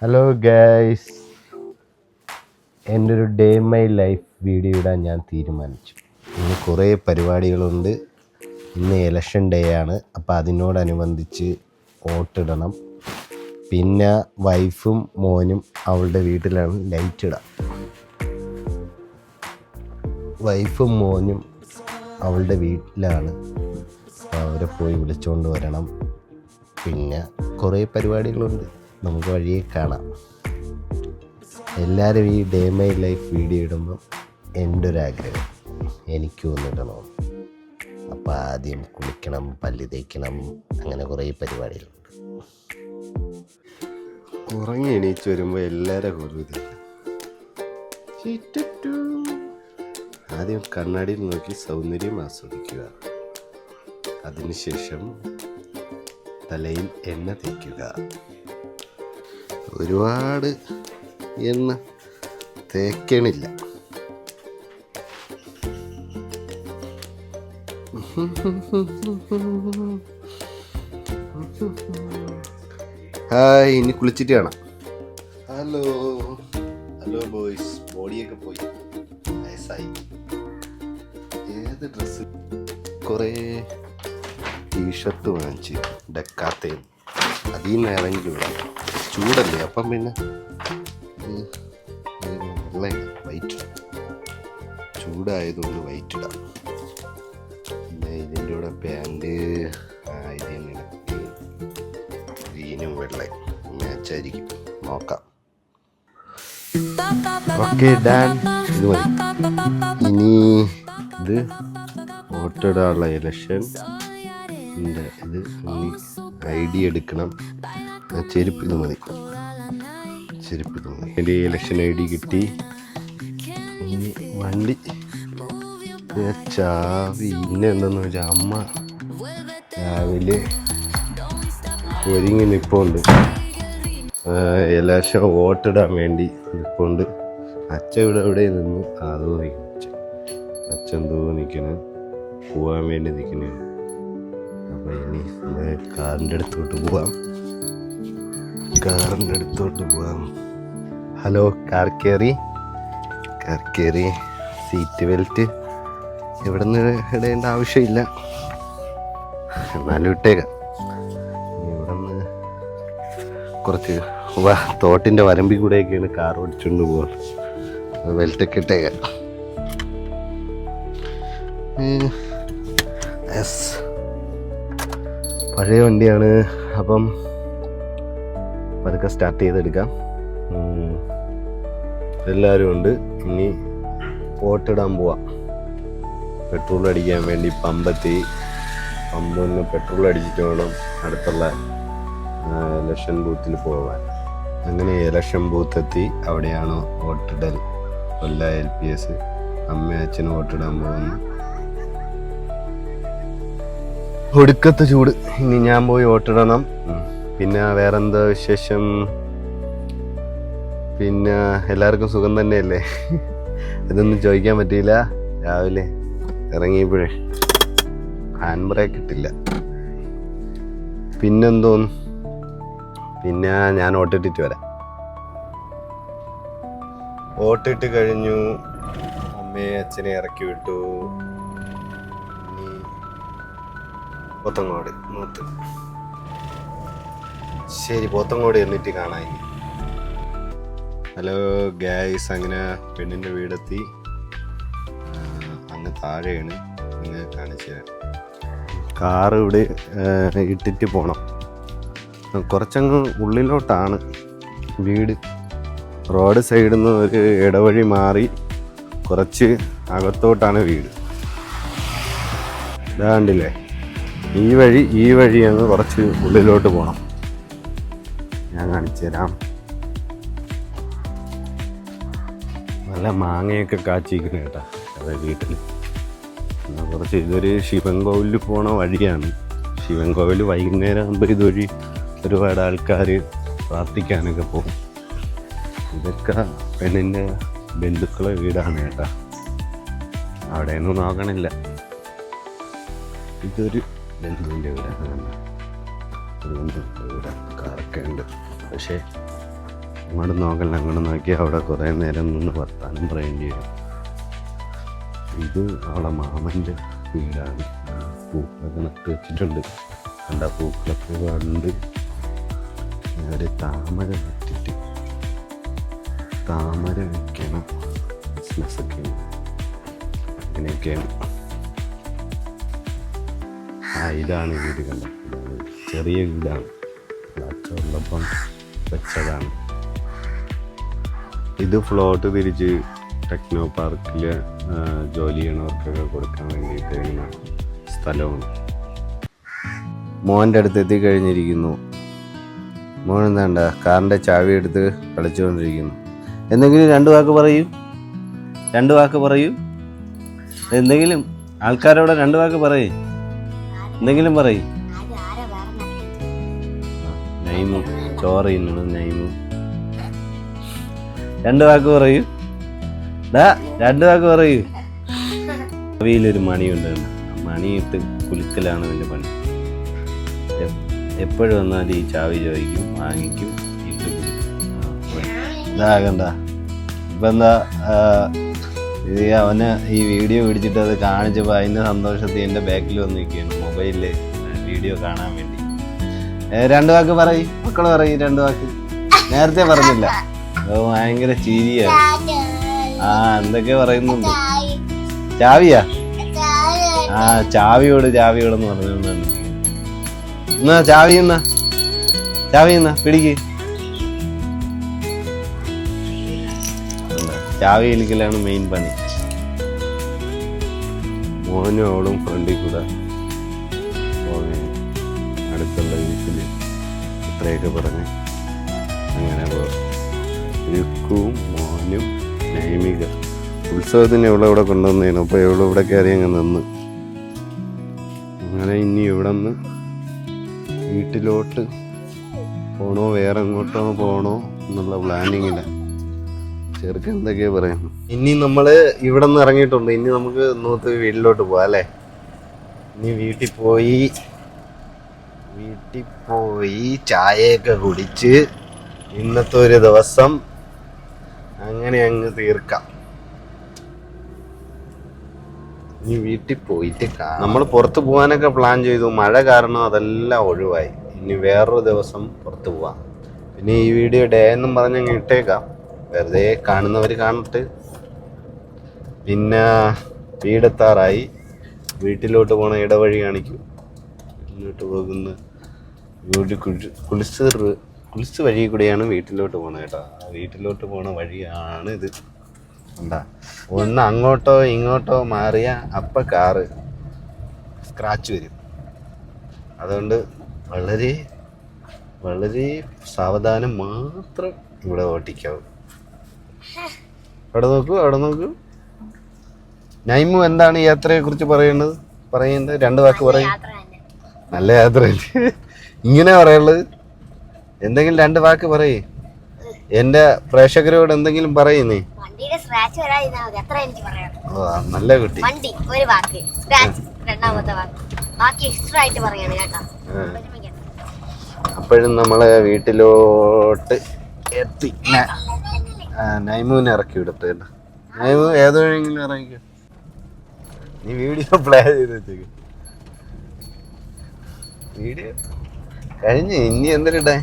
Hello guys, എൻ്റെ ഒരു day my life video ഇടാൻ ഞാൻ തീരുമാനിച്ചു. ഇന്ന് കുറേ പരിപാടികളുണ്ട്. ഇന്ന് ഇലക്ഷൻ ഡേ ആണ്. അപ്പോൾ അതിനോടനുബന്ധിച്ച് വോട്ടിടണം. പിന്നെ വൈഫും മോനും അവളുടെ വീട്ടിലാണ് ലൈറ്റ് ഇടാം. വൈഫും മോനും അവളുടെ വീട്ടിലാണ്. അവരെ പോയി വിളിച്ചുകൊണ്ട് വരണം. പിന്നെ കുറേ പരിപാടികളുണ്ട്, നമുക്ക് വഴിയെ കാണാം. എല്ലാവരും ഈ ഡേ മൈ ലൈഫ് വീഡിയോ ഇടുമ്പോൾ എൻ്റെ ഒരു ആഗ്രഹം എനിക്കും ഒന്നിടണം. അപ്പോൾ ആദ്യം കുളിക്കണം, പല്ല് തേക്കണം, അങ്ങനെ കുറേ പരിപാടികളുണ്ട്. ഉറങ്ങി എണീച്ച് വരുമ്പോൾ എല്ലാവരും കൂടുതൽ ആദ്യം കണ്ണാടിയിൽ നോക്കി സൗന്ദര്യം ആസ്വദിക്കുക. അതിനുശേഷം തലയിൽ എണ്ണ തേക്കുക. ഒരുപാട് എണ്ണ തേക്കണില്ല. ഹായ്, ഇനി കുളിച്ചിട്ട് കാണാം. ഹലോ ഹലോ ബോയ്സ്, ബോഡിയൊക്കെ പോയി വയസ്സായി. ഏത് ഡ്രസ്സ്? കുറേ ടീഷർട്ട് വാങ്ങിച്ച് ഡക്കാത്തേ, അതിൽ നിന്ന് ഇറങ്ങി വിടാം. ചൂടല്ലേ, അപ്പം പിന്നെ വെള്ള വൈറ്റ്, ചൂടായതുകൊണ്ട് വൈറ്റ് ഇടാം. പിന്നെ ഇതിൻ്റെ കൂടെ പാൻറ് ഇതിന് ഗ്രീനും വെള്ളയും മാച്ചായിരിക്കും, നോക്കാം. ഓക്കെ ഡാൻ, ഇത് മതി. ഇനി ഇത് വോട്ടിടാനുള്ള ഇലക്ഷൻ ഇത് ID എടുക്കണം. ചെരുപ്പ് ഇത് മതി, ചെരുപ്പ് ഇത് മതി. എൻ്റെ ഇലക്ഷൻ ID കിട്ടി. ഇനി വണ്ടി ചാവി. ഇന്ന എന്താന്ന് വെച്ചാൽ അമ്മ രാവിലെ ഒരുങ്ങി നിൽപ്പുണ്ട്, ഇലക്ഷൻ വോട്ടിടാൻ വേണ്ടി നിൽപ്പുണ്ട്. അച്ഛൻ ഇവിടെ നിന്ന് അതോ അച്ഛൻ എന്തോ നിൽക്കണ്, പോകാൻ വേണ്ടി നിൽക്കണേ. അപ്പോൾ ഇനി കാറിൻ്റെ അടുത്തോട്ട് പോവാം. ഹലോ, കാർ കയറി. സീറ്റ് ബെൽറ്റ് ഇവിടെ നിന്ന് ഇടേണ്ട ആവശ്യമില്ല, എന്നാലും ഇട്ടേക്കാം. ഇവിടെ നിന്ന് കുറച്ച് തോട്ടിൻ്റെ വരമ്പിൽ കൂടെയൊക്കെയാണ് കാർ ഓടിച്ചുകൊണ്ട് പോകാൻ. ബെൽറ്റൊക്കെ ഇട്ടേക്കാം. യെസ്, പഴയ വണ്ടിയാണ്. അപ്പം പതുക്കെ സ്റ്റാർട്ട് ചെയ്തെടുക്കാം. എല്ലാവരും ഉണ്ട്. ഇനി വോട്ടിടാൻ പോവാം. പെട്രോൾ അടിക്കാൻ വേണ്ടി പമ്പൊന്ന് പെട്രോൾ അടിച്ചിട്ട് വേണം അടുത്തുള്ള ഇലക്ഷൻ ബൂത്തിൽ പോകാൻ. അങ്ങനെ ഇലക്ഷൻ ബൂത്തെത്തി. അവിടെയാണ് വോട്ടിടൽ. കൊല്ല LPS അമ്മയും അച്ഛനും വോട്ടിടാൻ പോകുന്നു. ഒടുക്കത്തെ ചൂട്. ഇനി ഞാൻ പോയി വോട്ടിടണം. പിന്നെ വേറെന്താ വിശേഷം? പിന്നെ എല്ലാവർക്കും സുഖം തന്നെയല്ലേ? ഇതൊന്നും ചോദിക്കാൻ പറ്റിയില്ല. രാവിലെ ഇറങ്ങിയപ്പോഴേ ഹാൻഡ് ബ്രേക്ക് ഇട്ടില്ല. പിന്നെന്തോന്ന്, പിന്നെ ഞാൻ വോട്ടിട്ടിട്ട് വരാം. വോട്ടിട്ട് കഴിഞ്ഞു. അമ്മയെ അച്ഛനെ ഇറക്കി വിട്ടു. പോത്തങ്ങോട് നോത്ത്. ശരി, പോത്തങ്ങോട് എന്നിട്ട് കാണാൻ. ഹലോ ഗൈസ്, അങ്ങനെ പെണ്ണിൻ്റെ വീടെത്തി. അങ്ങ് താഴെയാണ്, അങ്ങ് കാണിച്ചു. കാറ് ഇവിടെ ഇട്ടിട്ട് പോകണം. കുറച്ചങ്ങ് ഉള്ളിലോട്ടാണ് വീട്. റോഡ് സൈഡിൽ നിന്ന് ഒരു ഇടവഴി മാറി കുറച്ച് അകത്തോട്ടാണ് വീട്. ഇതാണ്ടില്ലേ, ഈ വഴി അങ്ങ് കുറച്ച് ഉള്ളിലോട്ട് പോകണം. ഞാൻ കാണിച്ചു തരാം. നല്ല മാങ്ങയൊക്കെ കാച്ചിരിക്കുന്നു കേട്ടോ അതെ വീട്ടിൽ. കുറച്ച് ഇതൊരു ശിവൻ കോവിലിൽ പോണ വഴിയാണ്. ശിവൻ കോവിൽ വൈകുന്നേരം ആകുമ്പോൾ ഇതുവഴി ഒരുപാട് ആൾക്കാർ പ്രാർത്ഥിക്കാനൊക്കെ പോകും. ഇതൊക്കെ പെണ്ണിൻ്റെ ബന്ധുക്കളെ വീടാണ് കേട്ടോ. അവിടെയൊന്നും നോക്കണില്ല. ഇതൊരു ബന്ധുവിൻ്റെ വീടാണ്. കാറൊക്കെ ഉണ്ട്. പക്ഷേ അങ്ങോട്ട് നോക്കല്ല, അങ്ങോട്ട് നോക്കി അവിടെ കുറേ നേരം നിന്ന് വർത്താനം പറയേണ്ടി വരും. ഇത് അവളെ മാമൻ്റെ വീടാണ്. പൂക്കളൊക്കെ നട്ട് വെച്ചിട്ടുണ്ട്. കണ്ട പൂക്കളൊക്കെ കണ്ട് ഒരു താമര നട്ടിട്ട് താമര വയ്ക്കണം, ബിസിനസ്സൊക്കെ അങ്ങനെയൊക്കെയാണ്. ഇതാണ് വീട്. കണ്ട ചെറിയ വീടാണ്, അച്ഛനുള്ളപ്പം വെച്ചതാണ്. ഇത് ഫ്ലോട്ട് തിരിച്ച് ടെക്നോ പാർക്കിൽ ജോലി ചെയ്യണവർക്കൊക്കെ കൊടുക്കാൻ വേണ്ടിയിട്ട് സ്ഥലമാണ്. മോൻ്റെ അടുത്ത് എത്തിക്കഴിഞ്ഞിരിക്കുന്നു. മോൻ എന്താണ്ട കാറിൻ്റെ ചാവി എടുത്ത് കളിച്ചുകൊണ്ടിരിക്കുന്നു. എന്തെങ്കിലും രണ്ട് വാക്ക് പറയൂ. എന്തെങ്കിലും ആൾക്കാരോട് രണ്ട് വാക്ക് പറയും. എന്തെങ്കിലും പറയും. നൈമു ചോറ് തിന്നണം. നൈമു രണ്ട് വാക്ക് പറയൂ. രണ്ട് വാക്ക് പറയൂ. ഭാവിയിലൊരു മണിയുണ്ട്. മണിയിട്ട് കുലുക്കലാണ് അതിൻ്റെ പണി. എപ്പോഴും വന്നാലും ഈ ചാവി ചോദിക്കും, വാങ്ങിക്കും, ഇട്ട് കുടിക്കും. ഇതാകണ്ട ഇപ്പം എന്താ അവന് ഈ വീഡിയോ പിടിച്ചിട്ട് അത് കാണിച്ചപ്പോൾ അതിൻ്റെ സന്തോഷത്തിൽ എൻ്റെ ബാക്കിൽ വന്ന് നിൽക്കുകയാണ് മൊബൈലിൽ വീഡിയോ കാണാൻ വേണ്ടി. രണ്ട് വാക്ക് പറയും, മക്കൾ പറയും രണ്ട് വാക്ക്. നേരത്തെ പറഞ്ഞില്ല. ഭയങ്കര ചിരിയാണ്. എന്തൊക്കെ പറയുന്നുണ്ട്. ചാവിയാ? ചാവിയോടെന്ന് പറഞ്ഞുകൊണ്ടാണ്. എന്നാ ചാവി പിടിക്ക്. ചാവി ഇരിക്കലാണ് മെയിൻ പണി. മോനും അവളും ഫ്രണ്ടിൽ കൂടെ അടുത്തുള്ള വീട്ടിൽ ഇത്രയൊക്കെ പറഞ്ഞ് അങ്ങനെ യുക്കുവും മോനും നൈമിക ഉത്സവത്തിന് ഇവിടെ കൊണ്ടുവന്നേനു. അപ്പോൾ ഇവിടെ കയറി അങ്ങ് നിന്ന്. അങ്ങനെ ഇനി ഇവിടെ നിന്ന് വീട്ടിലോട്ട് പോണോ വേറെ എങ്ങോട്ടോ പോണോ എന്നുള്ള പ്ലാനിങ്ങില്ല. ചെറുക്കൻ എന്തൊക്കെയാ പറയുന്നു. ഇനി നമ്മൾ ഇവിടെ നിന്ന് ഇറങ്ങിയിട്ടുണ്ട്. ഇനി നമുക്ക് ഇന്നത്തെ വീട്ടിലോട്ട് പോവാം അല്ലേ. ഇനി വീട്ടിൽ പോയി ചായയൊക്കെ കുടിച്ച് ഇന്നത്തെ ഒരു ദിവസം അങ്ങനെ അങ്ങ് തീർക്കാം. ഇനി വീട്ടിൽ പോയിട്ട് നമ്മൾ പുറത്ത് പോകാനൊക്കെ പ്ലാൻ ചെയ്തു. മഴ കാരണം അതെല്ലാം ഒഴിവായി. ഇനി വേറൊരു ദിവസം പുറത്ത് പോവാം. പിന്നെ ഈ വീഡിയോ ഡേ എന്നും പറഞ്ഞങ്ങ് ഇട്ടേക്കാം. വെറുതെ കാണുന്നവർ കാണട്ടെ. പിന്നെ വീടെത്താറായി. വീട്ടിലോട്ട് പോണ ഇടവഴി കാണിക്കും. വീട്ടിലോട്ട് പോകുന്ന കുളിച്ച് വഴി കൂടെയാണ് വീട്ടിലോട്ട് പോണത് കേട്ടോ. വീട്ടിലോട്ട് പോണ വഴിയാണ് ഇത്. എന്താ ഒന്ന് അങ്ങോട്ടോ ഇങ്ങോട്ടോ മാറിയ അപ്പം കാറ് സ്ക്രാച്ച് വരും. അതുകൊണ്ട് വളരെ വളരെ സാവധാനം മാത്രം ഇവിടെ ഓട്ടിക്കാവും. അവിടെ നോക്കൂ. നൈമു എന്താണ് ഈ യാത്രയെ കുറിച്ച് പറയുന്നത്? രണ്ട് വാക്ക് പറയും. നല്ല യാത്ര ഇങ്ങനെ പറയുള്ളത്. എന്തെങ്കിലും രണ്ട് വാക്ക് പറയേ. എന്റെ പ്രേക്ഷകരോട് എന്തെങ്കിലും പറയുന്നേ. നല്ല കുട്ടി. അപ്പോഴും നമ്മള് വീട്ടിലോട്ട് എത്തി. നൈമുവിനെ ഇറക്കി വിടട്ടെ. നൈമു ഏതെങ്കിലും ഇറങ്ങിക്കോ. നീ വീഡിയോ പ്ലേ ചെയ്ത് വെച്ചേക്ക്. വീഡിയോ കഴിഞ്ഞ് ഇനി എന്തിനിടേ.